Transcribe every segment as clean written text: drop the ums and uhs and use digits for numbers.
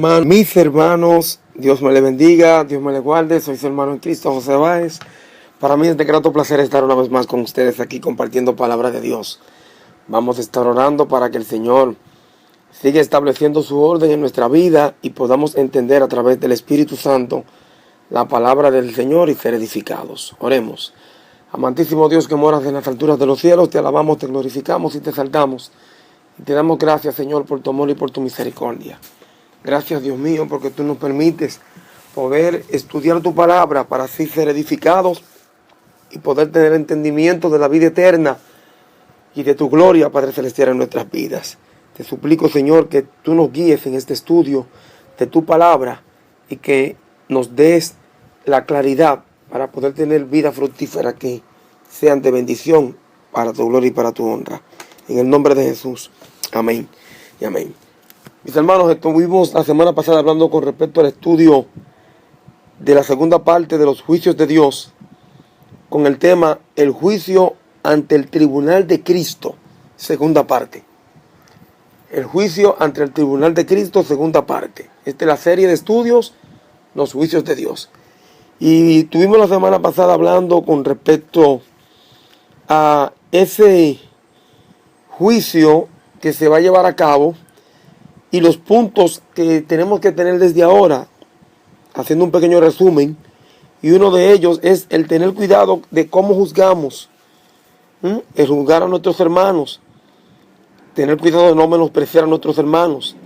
Mis hermanos, Dios me les bendiga, Dios me les guarde. Soy su hermano en Cristo, José Báez. Para mí es de grato placer estar una vez más con ustedes aquí compartiendo palabra de Dios. Vamos a estar orando para que el Señor siga estableciendo su orden en nuestra vida y podamos entender a través del Espíritu Santo la palabra del Señor y ser edificados. Oremos. Amantísimo Dios que moras en las alturas de los cielos, te alabamos, te glorificamos y te exaltamos. Y te damos gracias, Señor, por tu amor y por tu misericordia. Gracias, Dios mío, porque tú nos permites poder estudiar tu palabra para así ser edificados y poder tener entendimiento de la vida eterna y de tu gloria, Padre Celestial, en nuestras vidas. Te suplico, Señor, que tú nos guíes en este estudio de tu palabra y que nos des la claridad para poder tener vida fructífera que sean de bendición para tu gloria y para tu honra. En el nombre de Jesús. Amén y amén. Mis hermanos, estuvimos la semana pasada hablando con respecto al estudio de la segunda parte de los juicios de Dios con el tema el juicio ante el tribunal de Cristo, segunda parte. El juicio ante el tribunal de Cristo, segunda parte. Esta es la serie de estudios, los juicios de Dios. Y tuvimos la semana pasada hablando con respecto a ese juicio que se va a llevar a cabo y los puntos que tenemos que tener desde ahora, haciendo un pequeño resumen, y uno de ellos es el tener cuidado de cómo juzgamos, el juzgar a nuestros hermanos, tener cuidado de no menospreciar a nuestros hermanos,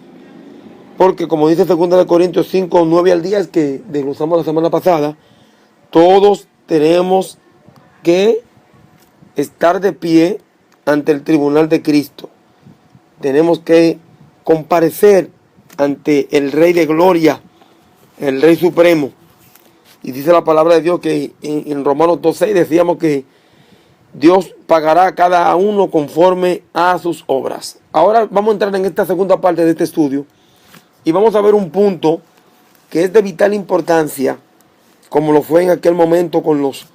porque como dice 2 Corintios 5, 9 al 10, que desglosamos la semana pasada, todos tenemos que estar de pie ante el tribunal de Cristo. Tenemos que comparecer ante el Rey de Gloria, el Rey Supremo. Y dice la palabra de Dios que en Romanos 2:6 decíamos que Dios pagará a cada uno conforme a sus obras. Ahora vamos a entrar en esta segunda parte de este estudio y vamos a ver un punto que es de vital importancia, como lo fue en aquel momento con los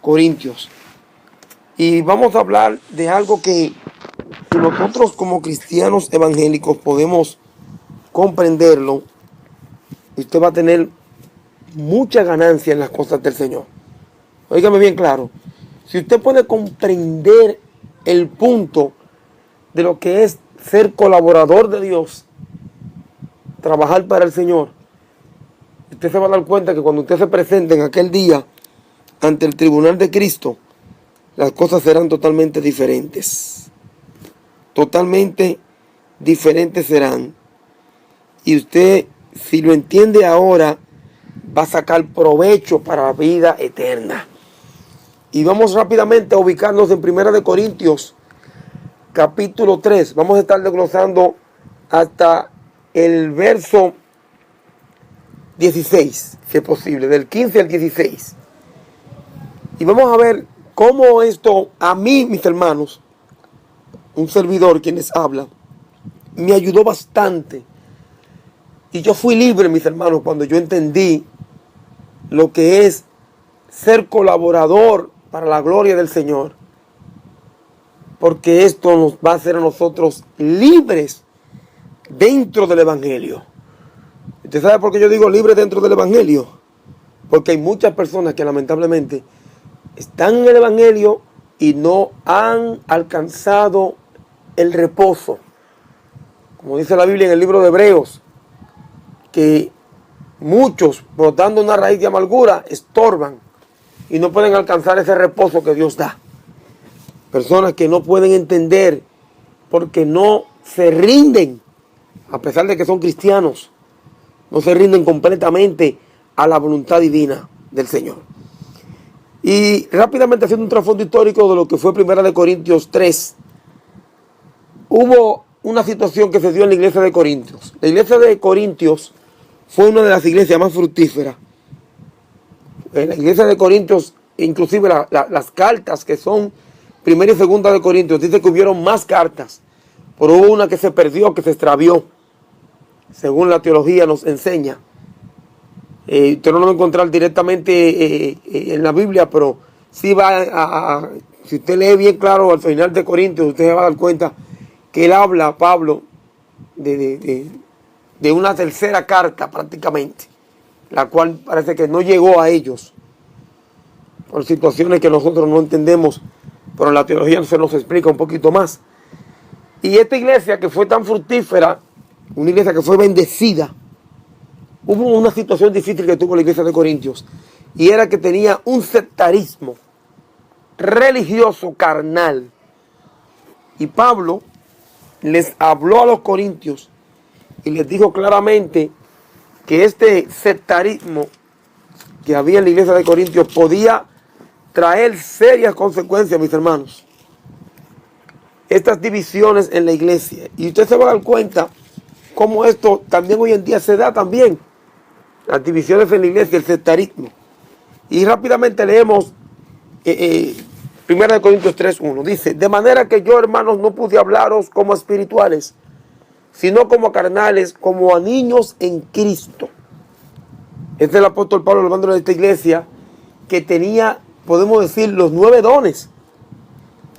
corintios. Y vamos a hablar de algo que si nosotros como cristianos evangélicos podemos comprenderlo, usted va a tener mucha ganancia en las cosas del Señor. Óigame bien claro. Si usted puede comprender el punto de lo que es ser colaborador de Dios, trabajar para el Señor, usted se va a dar cuenta que cuando usted se presente en aquel día ante el tribunal de Cristo, las cosas serán totalmente diferentes. Totalmente diferentes serán. Y usted, si lo entiende ahora, va a sacar provecho para la vida eterna. Y vamos rápidamente a ubicarnos en 1 Corintios, capítulo 3. Vamos a estar desglosando hasta el verso 16, si es posible, del 15 al 16. Y vamos a ver cómo esto, a mí, mis hermanos, un servidor quien les habla, me ayudó bastante. Y yo fui libre, mis hermanos, cuando yo entendí lo que es ser colaborador para la gloria del Señor. Porque esto nos va a hacer a nosotros libres dentro del Evangelio. ¿Usted sabe por qué yo digo libre dentro del Evangelio? Porque hay muchas personas que lamentablemente están en el Evangelio y no han alcanzado el reposo. Como dice la Biblia en el libro de Hebreos, que muchos, brotando una raíz de amargura, estorban y no pueden alcanzar ese reposo que Dios da. Personas que no pueden entender porque no se rinden, a pesar de que son cristianos, no se rinden completamente a la voluntad divina del Señor. Y rápidamente haciendo un trasfondo histórico de lo que fue 1 Corintios 3, hubo una situación que se dio en la iglesia de Corintios. La iglesia de Corintios fue una de las iglesias más fructíferas. En la iglesia de Corintios, inclusive las cartas que son 1 y 2 de Corintios, dice que hubieron más cartas, pero hubo una que se perdió, que se extravió, según la teología nos enseña. Usted no lo va a encontrar directamente en la Biblia, pero sí va si usted lee bien claro al final de Corintios, usted se va a dar cuenta que él habla, Pablo, de de una tercera carta prácticamente, la cual parece que no llegó a ellos por situaciones que nosotros no entendemos, pero la teología se nos explica un poquito más. Y esta iglesia que fue tan fructífera, una iglesia que fue bendecida, hubo una situación difícil que tuvo la iglesia de Corintios, y era que tenía un sectarismo religioso carnal. Y Pablo les habló a los corintios y les dijo claramente que este sectarismo que había en la iglesia de Corintios podía traer serias consecuencias, mis hermanos. Estas divisiones en la iglesia. Y usted se va a dar cuenta cómo esto también hoy en día se da también. Las divisiones en la iglesia, el sectarismo. Y rápidamente leemos 1 Corintios 3:1. Dice: de manera que yo, hermanos, no pude hablaros como espirituales, sino como carnales, como a niños en Cristo. Este es el apóstol Pablo hablando de esta iglesia que tenía, podemos decir, los 9 dones.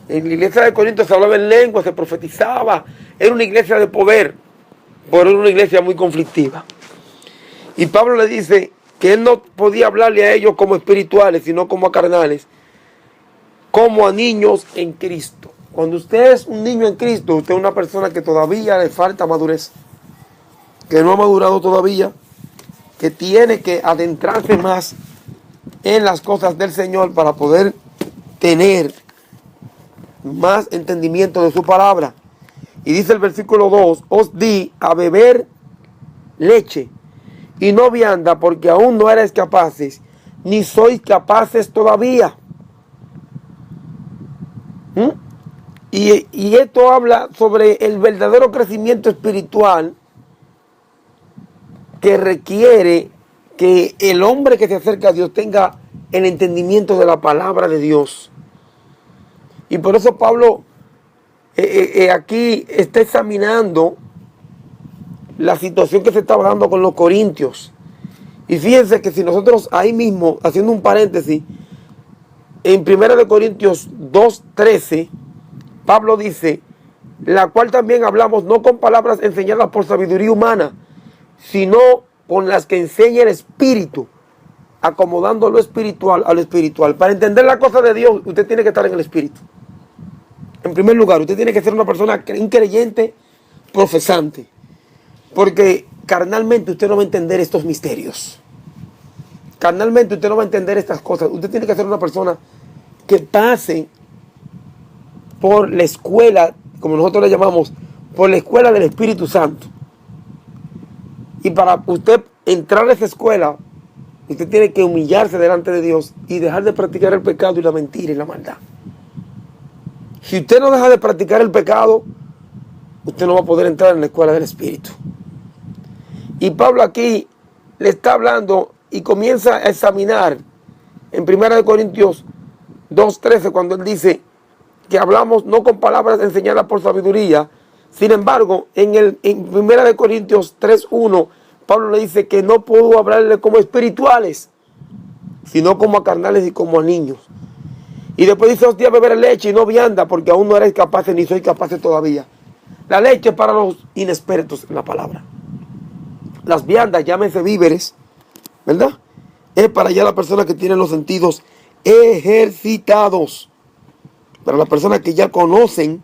En la iglesia de Corintios se hablaba en lengua, se profetizaba. Era una iglesia de poder, pero era una iglesia muy conflictiva. Y Pablo le dice que él no podía hablarle a ellos como espirituales, sino como a carnales, como a niños en Cristo. Cuando usted es un niño en Cristo, usted es una persona que todavía le falta madurez, que no ha madurado todavía, que tiene que adentrarse más en las cosas del Señor para poder tener más entendimiento de su palabra. Y dice el versículo 2: os di a beber leche y no vianda, porque aún no erais capaces, ni sois capaces todavía. Y esto habla sobre el verdadero crecimiento espiritual que requiere que el hombre que se acerca a Dios tenga el entendimiento de la palabra de Dios. Y por eso Pablo aquí está examinando la situación que se estaba dando con los corintios. Y fíjense que si nosotros ahí mismo, haciendo un paréntesis, en 1 Corintios 2:13, Pablo dice: la cual también hablamos no con palabras enseñadas por sabiduría humana, sino con las que enseña el Espíritu, acomodando lo espiritual a lo espiritual. Para entender la cosa de Dios, usted tiene que estar en el Espíritu. En primer lugar, usted tiene que ser una persona, un creyente profesante, porque carnalmente usted no va a entender estos misterios. Carnalmente usted no va a entender estas cosas. Usted tiene que ser una persona que pase por la escuela, como nosotros le llamamos, por la escuela del Espíritu Santo. Y para usted entrar a esa escuela, usted tiene que humillarse delante de Dios y dejar de practicar el pecado y la mentira y la maldad. Si usted no deja de practicar el pecado, usted no va a poder entrar en la escuela del Espíritu. Y Pablo aquí le está hablando y comienza a examinar en 1 Corintios 2:13, cuando él dice que hablamos no con palabras enseñadas por sabiduría. Sin embargo, en 1 Corintios 3:1, Pablo le dice que no puedo hablarle como espirituales, sino como a carnales y como a niños. Y después dice: os di a beber leche y no vianda, porque aún no erais capaces ni sois capaces todavía. La leche es para los inexpertos en la palabra. Las viandas, llámense víveres, ¿verdad? Es para ya la persona que tiene los sentidos ejercitados, para las personas que ya conocen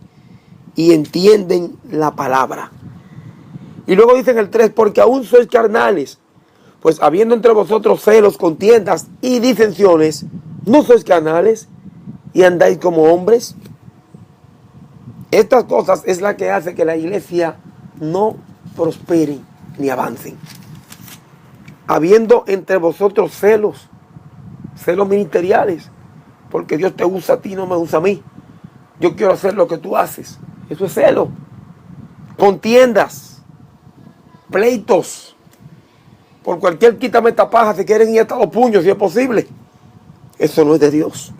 y entienden la palabra. Y luego dice en el 3: porque aún sois carnales, pues habiendo entre vosotros celos, contiendas y disensiones, ¿no sois carnales y andáis como hombres? Estas cosas es la que hace que la iglesia no prospere ni avancen. Habiendo entre vosotros celos ministeriales, porque Dios te usa a ti, no me usa a mí. Yo quiero hacer lo que tú haces. Eso es celo. Contiendas, pleitos, por cualquier quítame esta paja, se quieren ir hasta los puños si es posible. Eso no es de Dios.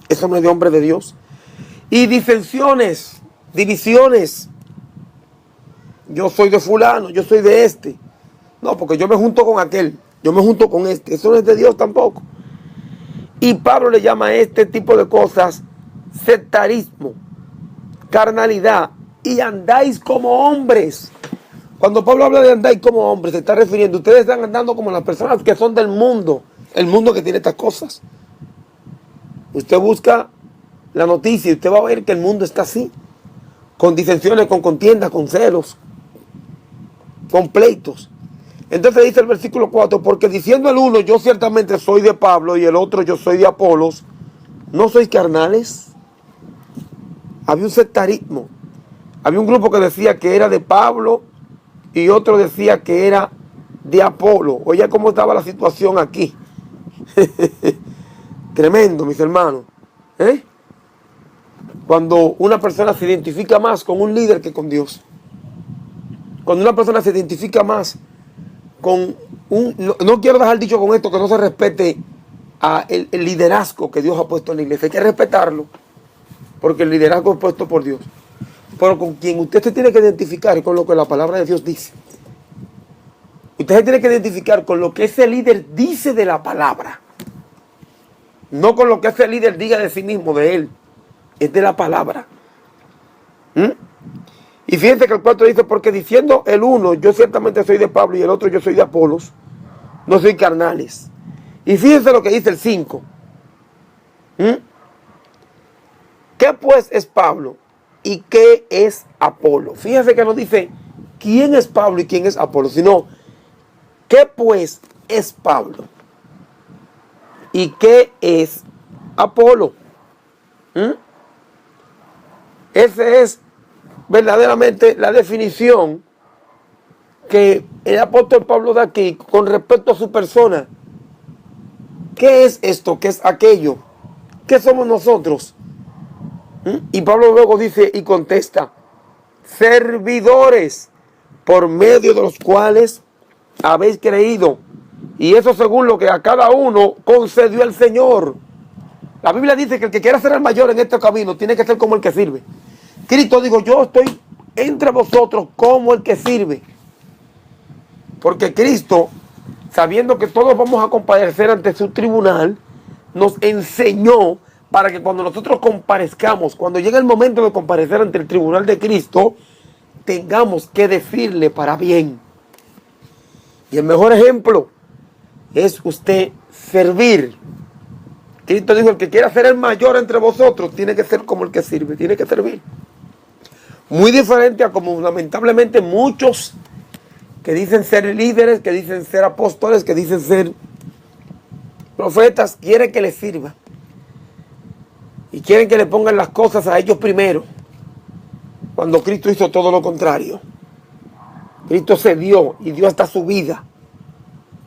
Eso no es de hombre de Dios. Y disensiones, divisiones. Yo soy de fulano, yo soy de este. No, porque yo me junto con aquel, yo me junto con este. Eso no es de Dios tampoco. Y Pablo le llama a este tipo de cosas sectarismo, carnalidad, y andáis como hombres. Cuando Pablo habla de andar como hombres, se está refiriendo, ustedes están andando como las personas que son del mundo, el mundo que tiene estas cosas. Usted busca la noticia y usted va a ver que el mundo está así, con disensiones, con contiendas, con celos, con pleitos. Entonces dice el versículo 4, porque diciendo el uno, yo ciertamente soy de Pablo, y el otro, yo soy de Apolos, ¿no sois carnales? Había un sectarismo. Había un grupo que decía que era de Pablo y otro decía que era de Apolo. Oye, cómo estaba la situación aquí. Tremendo, mis hermanos. Cuando una persona se identifica más con un líder que con Dios. Cuando una persona se identifica más con un... No quiero dejar dicho con esto que no se respete el liderazgo que Dios ha puesto en la iglesia. Hay que respetarlo, porque el liderazgo es puesto por Dios. Pero con quien usted se tiene que identificar es con lo que la palabra de Dios dice. Usted se tiene que identificar con lo que ese líder dice de la palabra. No con lo que ese líder diga de sí mismo, de él. Es de la palabra. Y fíjense que el 4 dice, porque diciendo el uno, yo ciertamente soy de Pablo, y el otro, yo soy de Apolos, no soy carnales. Y fíjense lo que dice el 5. ¿Qué pues es Pablo? ¿Y qué es Apolo? Fíjense que no dice quién es Pablo y quién es Apolo, sino ¿qué pues es Pablo? ¿Y qué es Apolo? Esa es verdaderamente la definición que el apóstol Pablo da aquí con respecto a su persona. ¿Qué es esto? ¿Qué es aquello? ¿Qué somos nosotros? Y Pablo luego dice y contesta, servidores por medio de los cuales habéis creído, y eso según lo que a cada uno concedió el Señor. La Biblia dice que el que quiera ser el mayor en este camino tiene que ser como el que sirve. Cristo dijo, yo estoy entre vosotros como el que sirve. Porque Cristo, sabiendo que todos vamos a comparecer ante su tribunal, nos enseñó para que cuando nosotros comparezcamos, cuando llegue el momento de comparecer ante el tribunal de Cristo, tengamos que decirle para bien. Y el mejor ejemplo es usted servir. Cristo dijo, el que quiera ser el mayor entre vosotros, tiene que ser como el que sirve, tiene que servir. Muy diferente a como lamentablemente muchos que dicen ser líderes, que dicen ser apóstoles, que dicen ser profetas, quieren que les sirva. Y quieren que le pongan las cosas a ellos primero, cuando Cristo hizo todo lo contrario. Cristo se dio y dio hasta su vida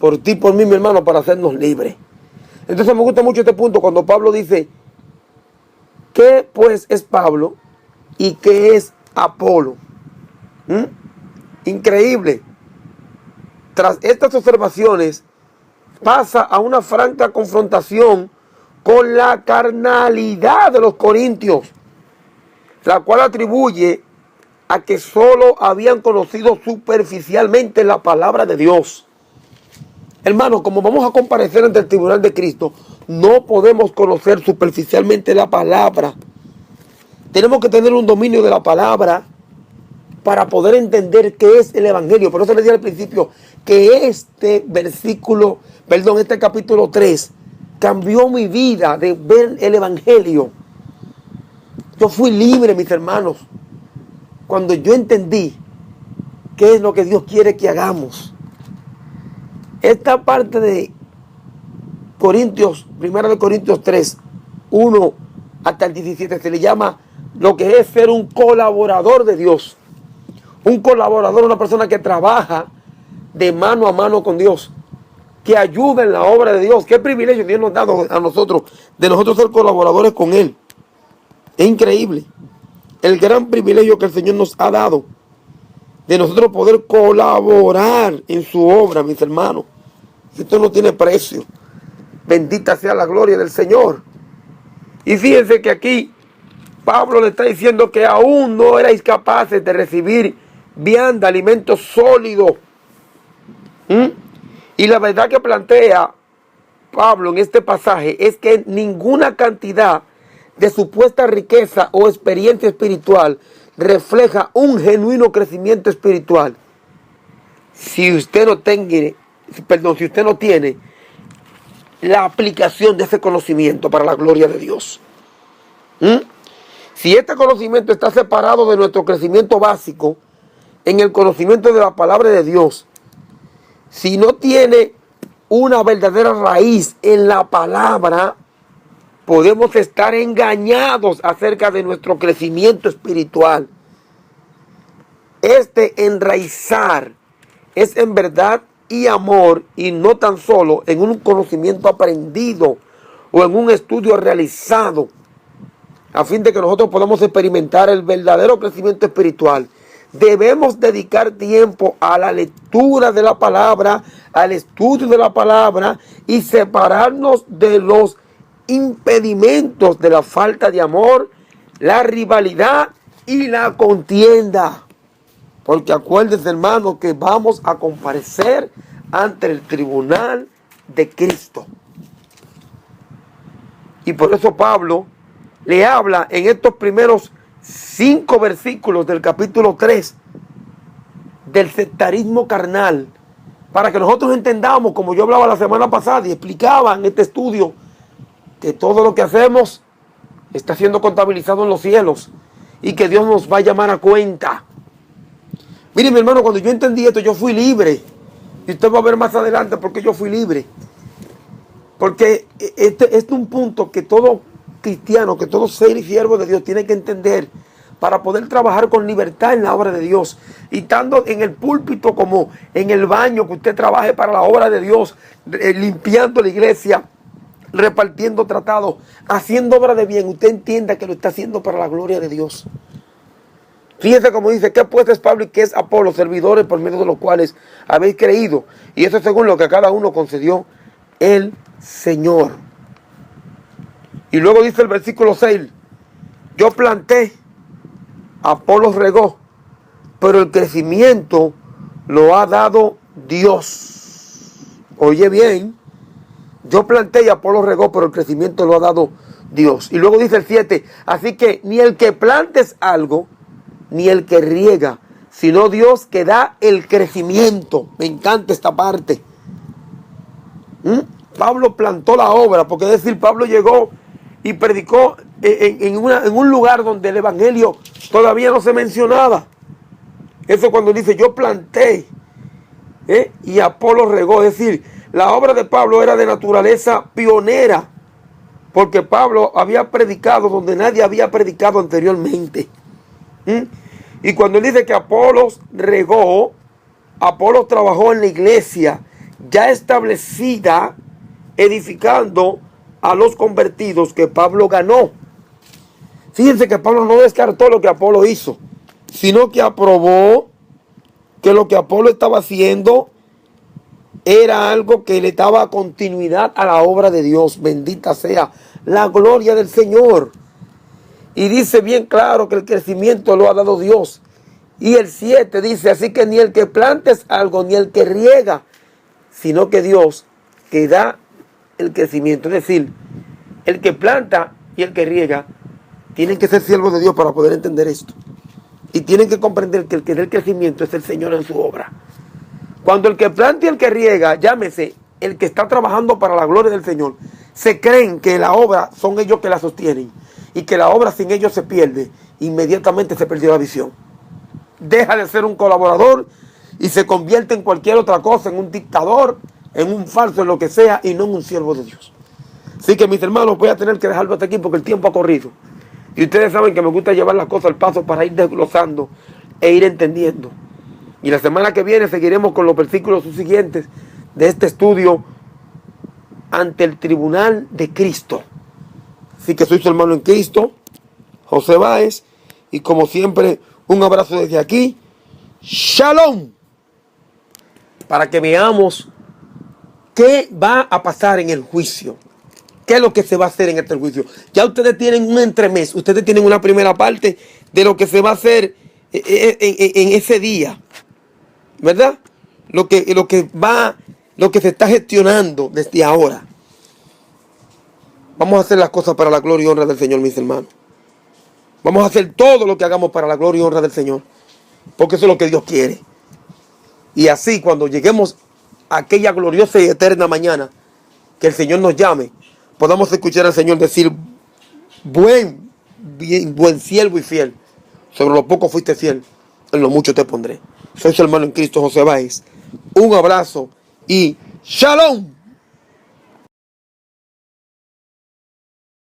por ti, por mí, mi hermano, para hacernos libres. Entonces me gusta mucho este punto cuando Pablo dice, ¿qué pues es Pablo y qué es Apolo? Increíble. Tras estas observaciones pasa a una franca confrontación con la carnalidad de los corintios, la cual atribuye a que solo habían conocido superficialmente la palabra de Dios. Hermanos, como vamos a comparecer ante el tribunal de Cristo, no podemos conocer superficialmente la palabra. Tenemos que tener un dominio de la palabra para poder entender qué es el evangelio. Por eso les dije al principio que este capítulo 3 cambió mi vida de ver el evangelio. Yo fui libre, mis hermanos, cuando yo entendí qué es lo que Dios quiere que hagamos. Esta parte de Corintios, 1 Corintios 3, 1 hasta el 17, se le llama lo que es ser un colaborador de Dios. Un colaborador, una persona que trabaja de mano a mano con Dios, que ayuda en la obra de Dios. Qué privilegio Dios nos ha dado a nosotros, de nosotros ser colaboradores con Él. Es increíble el gran privilegio que el Señor nos ha dado, de nosotros poder colaborar en su obra, mis hermanos. Esto no tiene precio. Bendita sea la gloria del Señor. Y fíjense que aquí Pablo le está diciendo que aún no erais capaces de recibir vianda, alimento sólido. Y la verdad que plantea Pablo en este pasaje es que ninguna cantidad de supuesta riqueza o experiencia espiritual refleja un genuino crecimiento espiritual. si usted no tiene la aplicación de ese conocimiento para la gloria de Dios. Si este conocimiento está separado de nuestro crecimiento básico en el conocimiento de la palabra de Dios, si no tiene una verdadera raíz en la palabra, podemos estar engañados acerca de nuestro crecimiento espiritual. Este enraizar es en verdad y amor, y no tan solo en un conocimiento aprendido o en un estudio realizado, a fin de que nosotros podamos experimentar el verdadero crecimiento espiritual. Debemos dedicar tiempo a la lectura de la palabra, al estudio de la palabra, y separarnos de los impedimentos de la falta de amor, la rivalidad y la contienda. Porque acuérdense, hermanos, que vamos a comparecer ante el tribunal de Cristo. Y por eso Pablo le habla en estos primeros 5 versículos del capítulo 3 del sectarismo carnal, para que nosotros entendamos, como yo hablaba la semana pasada y explicaba en este estudio, que todo lo que hacemos está siendo contabilizado en los cielos y que Dios nos va a llamar a cuenta. Miren, mi hermano, cuando yo entendí esto, yo fui libre. Y usted va a ver más adelante por qué yo fui libre. Porque este es un punto que todo cristiano, que todo ser y siervo de Dios tiene que entender para poder trabajar con libertad en la obra de Dios. Y tanto en el púlpito como en el baño, que usted trabaje para la obra de Dios, limpiando la iglesia, repartiendo tratados, haciendo obra de bien. Usted entienda que lo está haciendo para la gloria de Dios. Fíjense como dice, ¿qué pues es Pablo y qué es Apolo? Servidores por medio de los cuales habéis creído. Y eso según lo que a cada uno concedió el Señor. Y luego dice el versículo 6, yo planté, Apolo regó, pero el crecimiento lo ha dado Dios. Oye bien, yo planté y Apolo regó, pero el crecimiento lo ha dado Dios. Y luego dice el 7, así que ni el que plantes algo, ni el que riega, sino Dios que da el crecimiento. Me encanta esta parte. Pablo plantó la obra, porque es decir, Pablo llegó y predicó en un lugar donde el evangelio todavía no se mencionaba. Eso cuando dice yo planté y Apolo regó, es decir, la obra de Pablo era de naturaleza pionera, porque Pablo había predicado donde nadie había predicado anteriormente. Y cuando él dice que Apolos regó, Apolos trabajó en la iglesia ya establecida, edificando a los convertidos que Pablo ganó. Fíjense que Pablo no descartó lo que Apolo hizo, sino que aprobó que lo que Apolo estaba haciendo era algo que le daba continuidad a la obra de Dios. Bendita sea la gloria del Señor. Y dice bien claro que el crecimiento lo ha dado Dios. Y el 7 dice, así que ni el que plantes algo, ni el que riega, sino que Dios que da el crecimiento. Es decir, el que planta y el que riega tienen que ser siervos de Dios para poder entender esto. Y tienen que comprender que el que da el crecimiento es el Señor en su obra. Cuando el que planta y el que riega, llámese el que está trabajando para la gloria del Señor, se creen que la obra son ellos que la sostienen y que la obra sin ellos se pierde, inmediatamente se perdió la visión. Deja de ser un colaborador y se convierte en cualquier otra cosa, en un dictador, en un falso, en lo que sea, y no en un siervo de Dios. Así que mis hermanos, voy a tener que dejarlo hasta aquí porque el tiempo ha corrido. Y ustedes saben que me gusta llevar las cosas al paso para ir desglosando e ir entendiendo. Y la semana que viene seguiremos con los versículos subsiguientes de este estudio ante el tribunal de Cristo. Así que soy su hermano en Cristo, José Báez, y como siempre, un abrazo desde aquí. ¡Shalom! Para que veamos qué va a pasar en el juicio. ¿Qué es lo que se va a hacer en este juicio? Ya ustedes tienen un entremés, ustedes tienen una primera parte de lo que se va a hacer en ese día, ¿verdad? Lo que se está gestionando desde ahora. Vamos a hacer las cosas para la gloria y honra del Señor, mis hermanos. Vamos a hacer todo lo que hagamos para la gloria y honra del Señor, porque eso es lo que Dios quiere. Y así cuando lleguemos a aquella gloriosa y eterna mañana, que el Señor nos llame, podamos escuchar al Señor decir: buen siervo y fiel. Sobre lo poco fuiste fiel, en lo mucho te pondré. Soy su hermano en Cristo, José Báez. Un abrazo y ¡Shalom!